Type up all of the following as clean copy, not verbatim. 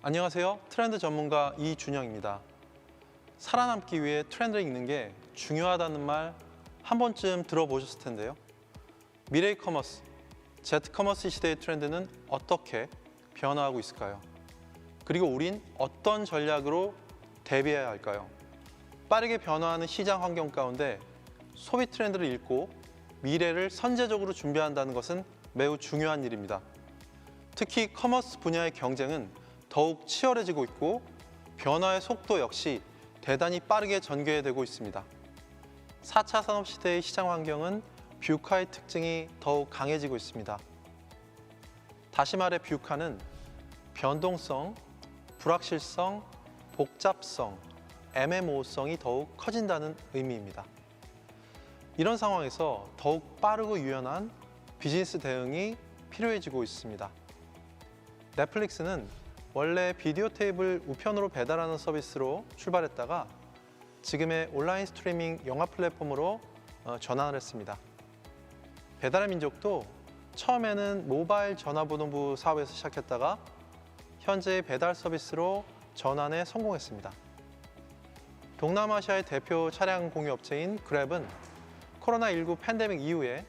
안녕하세요. 트렌드 전문가 이준영입니다. 살아남기 위해 트렌드를 읽는 게 중요하다는 말 한 번쯤 들어보셨을 텐데요. 미래의 커머스, Z커머스 시대의 트렌드는 어떻게 변화하고 있을까요? 그리고 우린 어떤 전략으로 대비해야 할까요? 빠르게 변화하는 시장 환경 가운데 소비 트렌드를 읽고 미래를 선제적으로 준비한다는 것은 매우 중요한 일입니다. 특히 커머스 분야의 경쟁은 더욱 치열해지고 있고 변화의 속도 역시 대단히 빠르게 전개되고 있습니다. 4차 산업시대의 시장 환경은 뷰카의 특징이 더욱 강해지고 있습니다. 다시 말해 뷰카는 변동성, 불확실성, 복잡성, 애매모호성이 더욱 커진다는 의미입니다. 이런 상황에서 더욱 빠르고 유연한 비즈니스 대응이 필요해지고 있습니다. 넷플릭스는 원래 비디오 테이프를 우편으로 배달하는 서비스로 출발했다가 지금의 온라인 스트리밍 영화 플랫폼으로 전환을 했습니다. 배달의 민족도 처음에는 모바일 전화번호부 사업에서 시작했다가 현재 배달 서비스로 전환에 성공했습니다. 동남아시아의 대표 차량 공유 업체인 그랩은 코로나19 팬데믹 이후에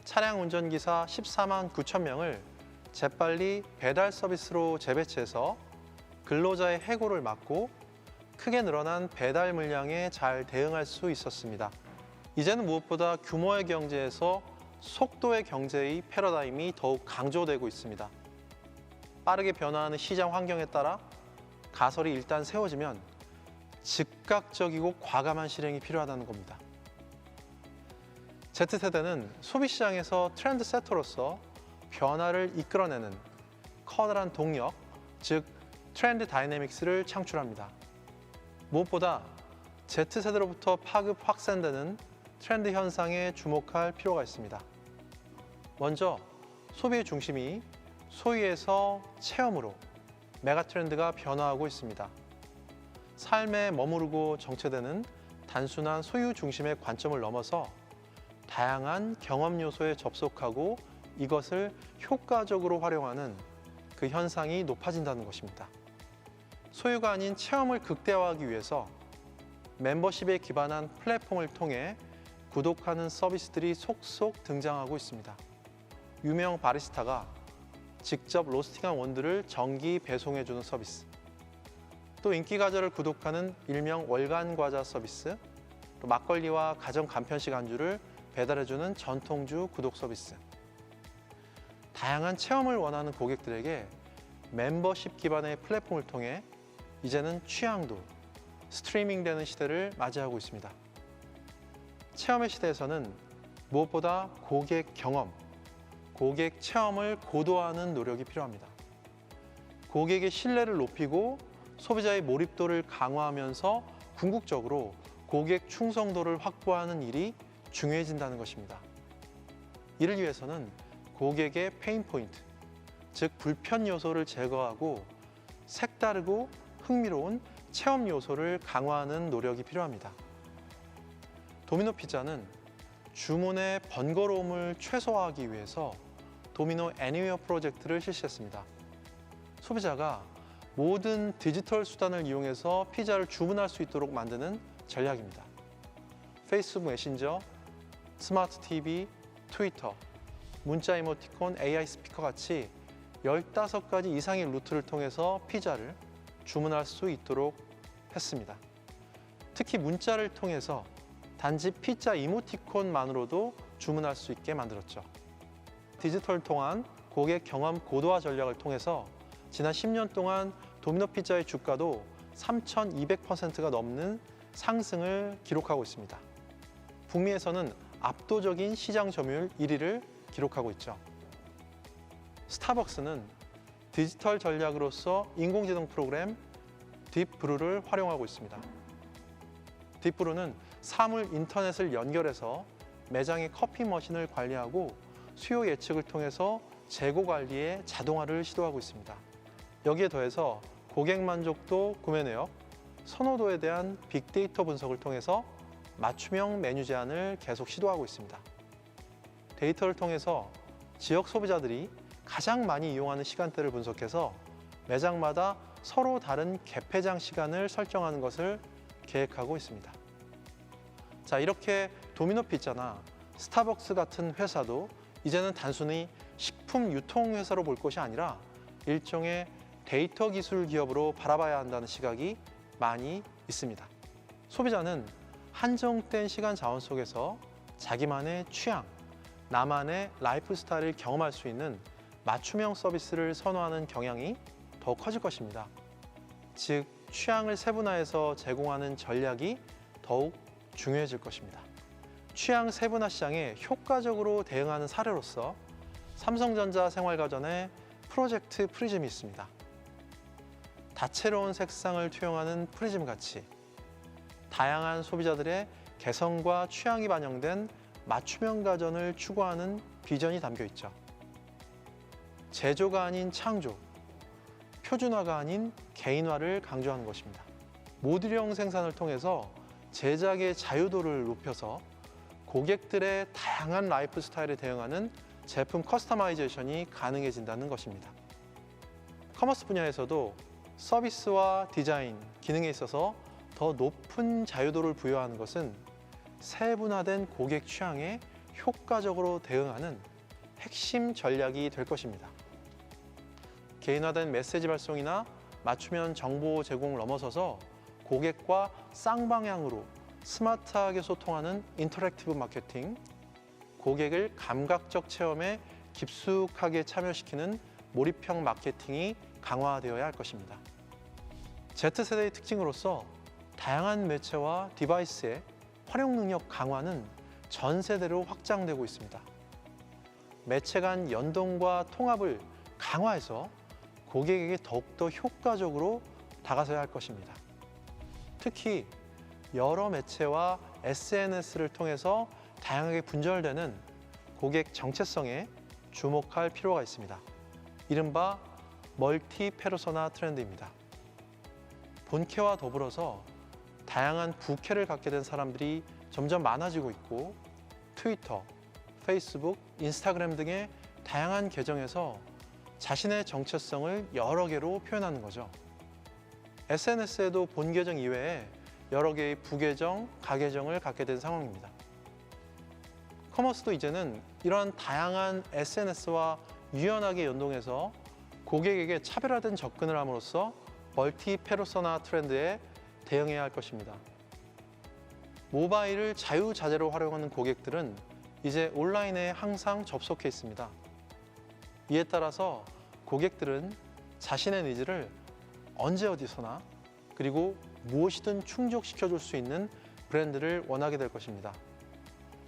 차량 운전기사 14만 9천 명을 재빨리 배달 서비스로 재배치해서 근로자의 해고를 막고 크게 늘어난 배달 물량에 잘 대응할 수 있었습니다. 이제는 무엇보다 규모의 경제에서 속도의 경제의 패러다임이 더욱 강조되고 있습니다. 빠르게 변화하는 시장 환경에 따라 가설이 일단 세워지면 즉각적이고 과감한 실행이 필요하다는 겁니다. Z세대는 소비시장에서 트렌드 세터로서 변화를 이끌어내는 커다란 동력, 즉 트렌드 다이내믹스를 창출합니다. 무엇보다 Z세대로부터 파급 확산되는 트렌드 현상에 주목할 필요가 있습니다. 먼저 소비의 중심이 소유에서 체험으로 메가 트렌드가 변화하고 있습니다. 삶에 머무르고 정체되는 단순한 소유 중심의 관점을 넘어서 다양한 경험 요소에 접속하고 이것을 효과적으로 활용하는 그 현상이 높아진다는 것입니다. 소유가 아닌 체험을 극대화하기 위해서 멤버십에 기반한 플랫폼을 통해 구독하는 서비스들이 속속 등장하고 있습니다. 유명 바리스타가 직접 로스팅한 원두를 정기 배송해주는 서비스, 또 인기 과자를 구독하는 일명 월간 과자 서비스, 또 막걸리와 가정 간편식 안주를 배달해주는 전통주 구독 서비스. 다양한 체험을 원하는 고객들에게 멤버십 기반의 플랫폼을 통해 이제는 취향도 스트리밍되는 시대를 맞이하고 있습니다. 체험의 시대에서는 무엇보다 고객 경험, 고객 체험을 고도화하는 노력이 필요합니다. 고객의 신뢰를 높이고 소비자의 몰입도를 강화하면서 궁극적으로 고객 충성도를 확보하는 일이 중요해진다는 것입니다. 이를 위해서는 고객의 페인 포인트, 즉 불편 요소를 제거하고 색다르고 흥미로운 체험 요소를 강화하는 노력이 필요합니다. 도미노 피자는 주문의 번거로움을 최소화하기 위해서 도미노 애니웨어 프로젝트를 실시했습니다. 소비자가 모든 디지털 수단을 이용해서 피자를 주문할 수 있도록 만드는 전략입니다. 페이스북 메신저, 스마트 TV, 트위터, 문자 이모티콘, AI 스피커 같이 15가지 이상의 루트를 통해서 피자를 주문할 수 있도록 했습니다. 특히 문자를 통해서 단지 피자 이모티콘만으로도 주문할 수 있게 만들었죠. 디지털을 통한 고객 경험 고도화 전략을 통해서 지난 10년 동안 도미노 피자의 주가도 3,200%가 넘는 상승을 기록하고 있습니다. 북미에서는 압도적인 시장 점유율 1위를 기록하고 있죠. 스타벅스는 디지털 전략으로서 인공지능 프로그램 딥브루를 활용하고 있습니다. 딥브루는 사물 인터넷을 연결해서 매장의 커피 머신을 관리하고 수요 예측을 통해서 재고 관리에 자동화를 시도하고 있습니다. 여기에 더해서 고객 만족도, 구매 내역, 선호도에 대한 빅데이터 분석을 통해서 맞춤형 메뉴 제안을 계속 시도하고 있습니다. 데이터를 통해서 지역 소비자들이 가장 많이 이용하는 시간대를 분석해서 매장마다 서로 다른 개폐장 시간을 설정하는 것을 계획하고 있습니다. 자, 이렇게 도미노 피자나 스타벅스 같은 회사도 이제는 단순히 식품 유통 회사로 볼 것이 아니라 일종의 데이터 기술 기업으로 바라봐야 한다는 시각이 많이 있습니다. 소비자는 한정된 시간 자원 속에서 자기만의 취향, 나만의 라이프 스타일을 경험할 수 있는 맞춤형 서비스를 선호하는 경향이 더 커질 것입니다. 즉, 취향을 세분화해서 제공하는 전략이 더욱 중요해질 것입니다. 취향 세분화 시장에 효과적으로 대응하는 사례로서 삼성전자 생활가전의 프로젝트 프리즘이 있습니다. 다채로운 색상을 투영하는 프리즘 같이 다양한 소비자들의 개성과 취향이 반영된 맞춤형 가전을 추구하는 비전이 담겨 있죠. 제조가 아닌 창조, 표준화가 아닌 개인화를 강조하는 것입니다. 모듈형 생산을 통해서 제작의 자유도를 높여서 고객들의 다양한 라이프 스타일에 대응하는 제품 커스터마이제이션이 가능해진다는 것입니다. 커머스 분야에서도 서비스와 디자인, 기능에 있어서 더 높은 자유도를 부여하는 것은 세분화된 고객 취향에 효과적으로 대응하는 핵심 전략이 될 것입니다. 개인화된 메시지 발송이나 맞춤형 정보 제공을 넘어서서 고객과 쌍방향으로 스마트하게 소통하는 인터랙티브 마케팅, 고객을 감각적 체험에 깊숙하게 참여시키는 몰입형 마케팅이 강화되어야 할 것입니다. Z세대의 특징으로서 다양한 매체와 디바이스의 활용 능력 강화는 전 세대로 확장되고 있습니다. 매체 간 연동과 통합을 강화해서 고객에게 더욱더 효과적으로 다가서야 할 것입니다. 특히 여러 매체와 SNS를 통해서 다양하게 분절되는 고객 정체성에 주목할 필요가 있습니다. 이른바 멀티 페르소나 트렌드입니다. 본캐와 더불어서 다양한 부캐를 갖게 된 사람들이 점점 많아지고 있고 트위터, 페이스북, 인스타그램 등의 다양한 계정에서 자신의 정체성을 여러 개로 표현하는 거죠. SNS에도 본 계정 이외에 여러 개의 부계정, 가계정을 갖게 된 상황입니다. 커머스도 이제는 이러한 다양한 SNS와 유연하게 연동해서 고객에게 차별화된 접근을 함으로써 멀티 페르소나 트렌드에 대응해야 할 것입니다. 모바일을 자유자재로 활용하는 고객들은 이제 온라인에 항상 접속해 있습니다. 이에 따라서 고객들은 자신의 니즈를 언제 어디서나 그리고 무엇이든 충족시켜 줄 수 있는 브랜드를 원하게 될 것입니다.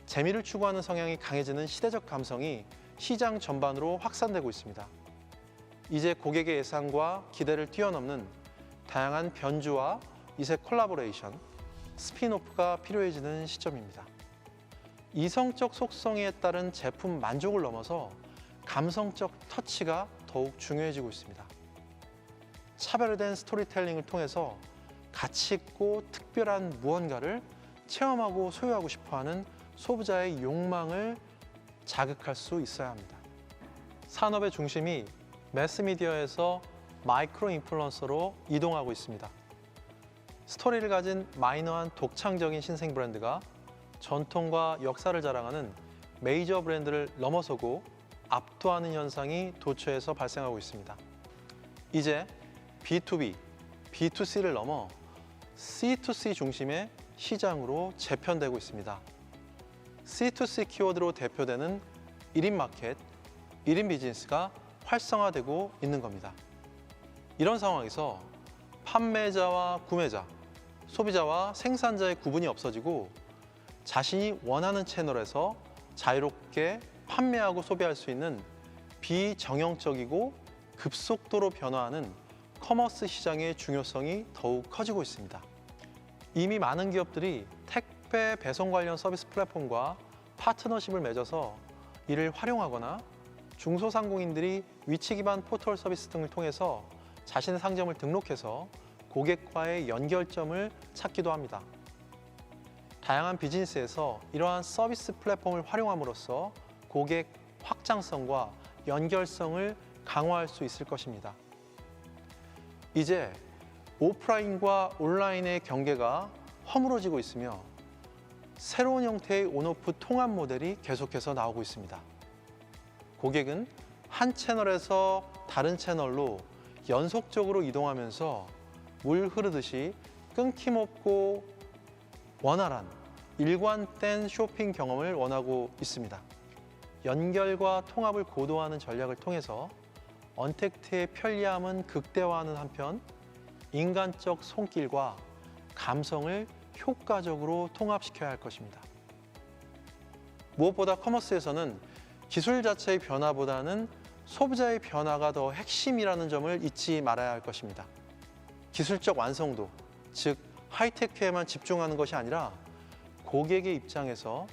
재미를 추구하는 성향이 강해지는 시대적 감성이 시장 전반으로 확산되고 있습니다. 이제 고객의 예상과 기대를 뛰어넘는 다양한 변주와 이세 콜라보레이션, 스핀오프가 필요해지는 시점입니다. 이성적 속성에 따른 제품 만족을 넘어서 감성적 터치가 더욱 중요해지고 있습니다. 차별화된 스토리텔링을 통해서 가치 있고 특별한 무언가를 체험하고 소유하고 싶어하는 소비자의 욕망을 자극할 수 있어야 합니다. 산업의 중심이 매스미디어에서 마이크로 인플루언서로 이동하고 있습니다. 스토리를 가진 마이너한 독창적인 신생 브랜드가 전통과 역사를 자랑하는 메이저 브랜드를 넘어서고 압도하는 현상이 도처에서 발생하고 있습니다. 이제 B2B, B2C를 넘어 C2C 중심의 시장으로 재편되고 있습니다. C2C 키워드로 대표되는 1인 마켓, 1인 비즈니스가 활성화되고 있는 겁니다. 이런 상황에서 판매자와 구매자, 소비자와 생산자의 구분이 없어지고 자신이 원하는 채널에서 자유롭게 판매하고 소비할 수 있는 비정형적이고 급속도로 변화하는 커머스 시장의 중요성이 더욱 커지고 있습니다. 이미 많은 기업들이 택배 배송 관련 서비스 플랫폼과 파트너십을 맺어서 이를 활용하거나 중소상공인들이 위치 기반 포털 서비스 등을 통해서 자신의 상점을 등록해서 고객과의 연결점을 찾기도 합니다. 다양한 비즈니스에서 이러한 서비스 플랫폼을 활용함으로써 고객 확장성과 연결성을 강화할 수 있을 것입니다. 이제 오프라인과 온라인의 경계가 허물어지고 있으며 새로운 형태의 온오프 통합 모델이 계속해서 나오고 있습니다. 고객은 한 채널에서 다른 채널로 연속적으로 이동하면서 물 흐르듯이 끊김없고 원활한 일관된 쇼핑 경험을 원하고 있습니다. 연결과 통합을 고도화하는 전략을 통해서 언택트의 편리함은 극대화하는 한편 인간적 손길과 감성을 효과적으로 통합시켜야 할 것입니다. 무엇보다 커머스에서는 기술 자체의 변화보다는 소비자의 변화가 더 핵심이라는 점을 잊지 말아야 할 것입니다. 기술적 완성도, 즉 하이테크에만 집중하는 것이 아니라 고객의 입장에서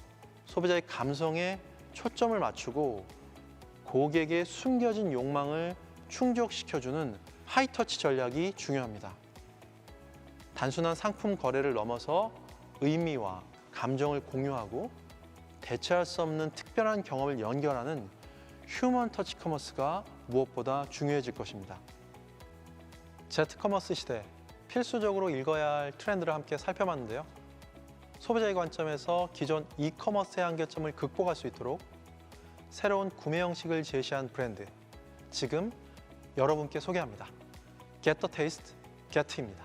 소비자의 감성에 초점을 맞추고 고객의 숨겨진 욕망을 충족시켜주는 하이터치 전략이 중요합니다. 단순한 상품 거래를 넘어서 의미와 감정을 공유하고 대체할 수 없는 특별한 경험을 연결하는 휴먼 터치 커머스가 무엇보다 중요해질 것입니다. Z커머스 시대, 필수적으로 읽어야 할 트렌드를 함께 살펴봤는데요. 소비자의 관점에서 기존 이커머스의 한계점을 극복할 수 있도록 새로운 구매 형식을 제시한 브랜드, 지금 여러분께 소개합니다. Get the Taste, GET입니다.